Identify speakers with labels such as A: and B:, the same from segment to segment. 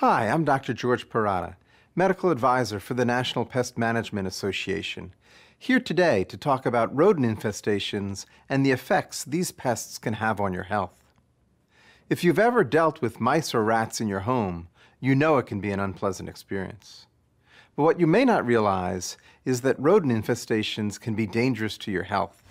A: Hi, I'm Dr. George Parada, Medical Advisor for the National Pest Management Association, here today to talk about rodent infestations and the effects these pests can have on your health. If you've ever dealt with mice or rats in your home, you know it can be an unpleasant experience. But what you may not realize is that rodent infestations can be dangerous to your health.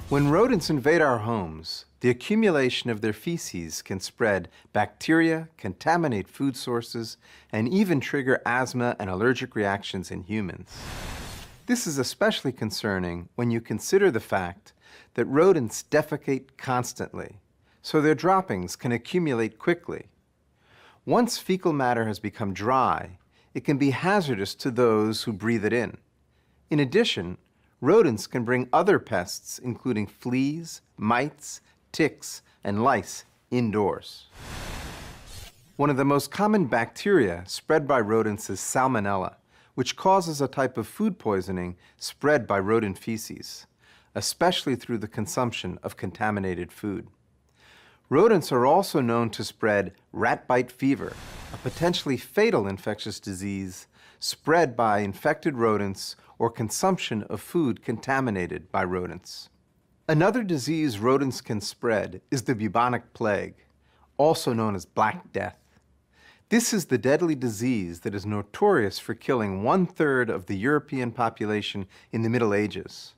A: When rodents invade our homes, the accumulation of their feces can spread bacteria, contaminate food sources, and even trigger asthma and allergic reactions in humans. This is especially concerning when you consider the fact that rodents defecate constantly, so their droppings can accumulate quickly. Once fecal matter has become dry, it can be hazardous to those who breathe it in. In addition, rodents can bring other pests, including fleas, mites, ticks, and lice, indoors. One of the most common bacteria spread by rodents is Salmonella, which causes a type of food poisoning spread by rodent feces, especially through the consumption of contaminated food. Rodents are also known to spread rat bite fever, a potentially fatal infectious disease spread by infected rodents or consumption of food contaminated by rodents. Another disease rodents can spread is the bubonic plague, also known as Black Death. This is the deadly disease that is notorious for killing 1/3 of the European population in the Middle Ages.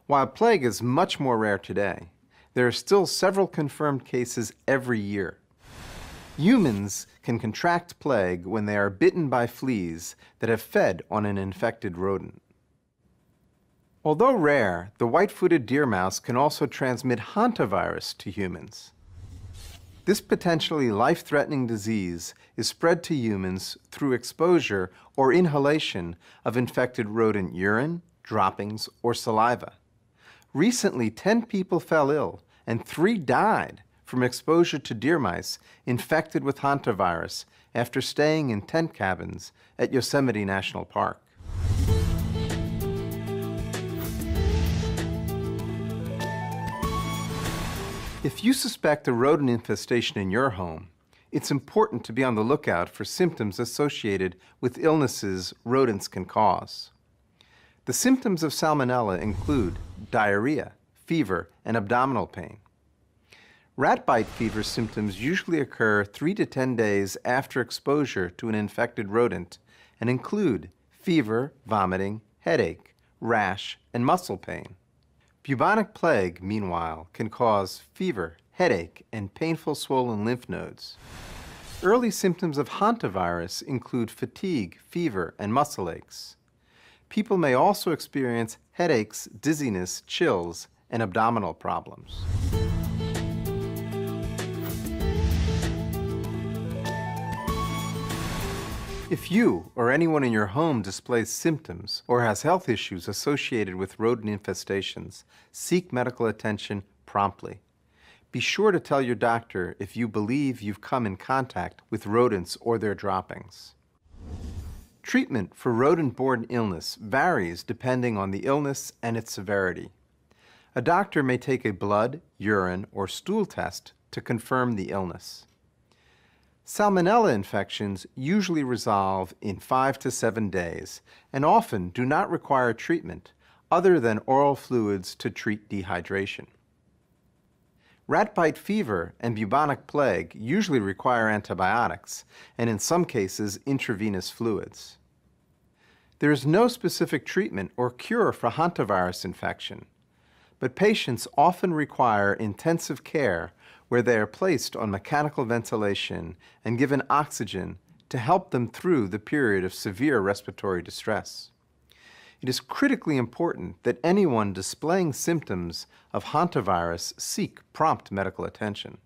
A: While plague is much more rare today, there are still several confirmed cases every year. Humans can contract plague when they are bitten by fleas that have fed on an infected rodent. Although rare, the white-footed deer mouse can also transmit hantavirus to humans. This potentially life-threatening disease is spread to humans through exposure or inhalation of infected rodent urine, droppings, or saliva. Recently, 10 people fell ill and 3 died from exposure to deer mice infected with hantavirus after staying in tent cabins at Yosemite National Park. If you suspect a rodent infestation in your home, it's important to be on the lookout for symptoms associated with illnesses rodents can cause. The symptoms of Salmonella include diarrhea, fever, and abdominal pain. Rat bite fever symptoms usually occur 3 to 10 days after exposure to an infected rodent and include fever, vomiting, headache, rash, and muscle pain. Bubonic plague, meanwhile, can cause fever, headache, and painful swollen lymph nodes. Early symptoms of hantavirus include fatigue, fever, and muscle aches. People may also experience headaches, dizziness, chills, and abdominal problems. If you or anyone in your home displays symptoms or has health issues associated with rodent infestations, seek medical attention promptly. Be sure to tell your doctor if you believe you've come in contact with rodents or their droppings. Treatment for rodent-borne illness varies depending on the illness and its severity. A doctor may take a blood, urine, or stool test to confirm the illness. Salmonella infections usually resolve in 5 to 7 days and often do not require treatment other than oral fluids to treat dehydration. Rat bite fever and bubonic plague usually require antibiotics and in some cases intravenous fluids. There is no specific treatment or cure for hantavirus infection, but patients often require intensive care where they are placed on mechanical ventilation and given oxygen to help them through the period of severe respiratory distress. It is critically important that anyone displaying symptoms of hantavirus seek prompt medical attention.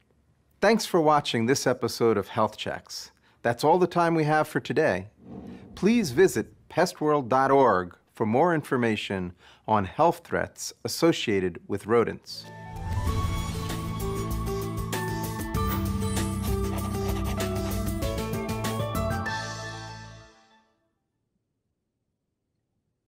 A: Thanks for watching this episode of Health Checks. That's all the time we have for today. Please visit pestworld.org for more information on health threats associated with rodents.